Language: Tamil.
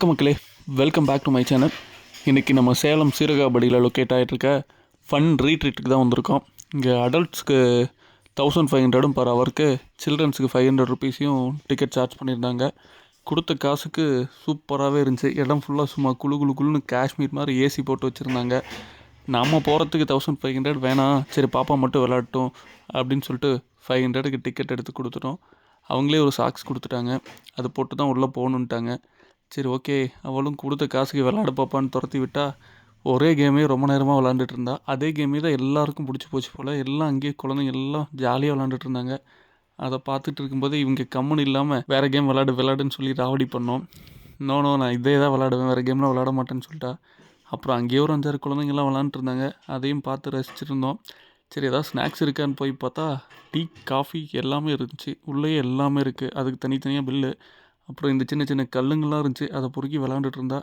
வணக்கம் மக்களே, welcome back to my channel. இன்றைக்கி நம்ம சேலம் சீரகாபடியில் லொக்கேட் ஆகிட்டுருக்க ஃபன் ரீட்ரீட்டுக்கு தான் வந்திருக்கோம். இங்கே அடல்ட்ஸ்க்கு 1500 பர் ஹவருக்கு, சில்ட்ரன்ஸுக்கு 500 ருபீஸையும் டிக்கெட் சார்ஜ் பண்ணியிருந்தாங்க. கொடுத்த காசுக்கு சூப்பராகவே இருந்துச்சு. இடம் ஃபுல்லாக சும்மா குளுன்னு காஷ்மீர் மாதிரி ஏசி போட்டு வச்சுருந்தாங்க. நம்ம போகிறதுக்கு 1500 வேணாம், சரி பாப்பா மட்டும் விளாட்டும் அப்படின்னு சொல்லிட்டு 500க்கு டிக்கெட் எடுத்து கொடுத்துட்டோம். அவங்களே ஒரு சாக்ஸ் கொடுத்துட்டாங்க, அது போட்டு தான் உள்ளே போகணுன்ட்டாங்க. சரி ஓகே, அவளும் கொடுத்த காசுக்கு விளாட பாப்பான்னு துரத்தி விட்டா ஒரே கேமே ரொம்ப நேரமாக விளாண்டுட்டு இருந்தா. அதே கேமே தான் எல்லாருக்கும் பிடிச்சி போச்சு போல். எல்லாம் அங்கேயே குழந்தைங்க எல்லாம் ஜாலியாக விளாண்டுட்டு இருந்தாங்க. அதை பார்த்துட்டு இருக்கும்போது இவங்க கம்முன்னு இல்லாமல் வேறு கேம் விளாடுன்னு சொல்லி ராவடி பண்ணோம். நோ நான் இதே தான் விளாடுவேன், வேறு கேம்லாம் விளாட மாட்டேன்னு சொல்லிட்டா. அப்புறம் அங்கேயே ஒரு 5-6 குழந்தைங்கள்லாம் விளாண்டுட்டு இருந்தாங்க. அதையும் பார்த்து ரசிச்சுருந்தோம். சரி ஏதாவது ஸ்நாக்ஸ் இருக்கான்னு போய் பார்த்தா டீ, காஃபி எல்லாமே இருந்துச்சு. உள்ளேயே எல்லாமே இருக்குது. அதுக்கு தனித்தனியாக பில்லு. அப்புறம் இந்த சின்ன சின்ன கல்லுங்கள்லாம் இருந்துச்சு, அதை பொறுக்கி விளாண்டுட்டு இருந்தா.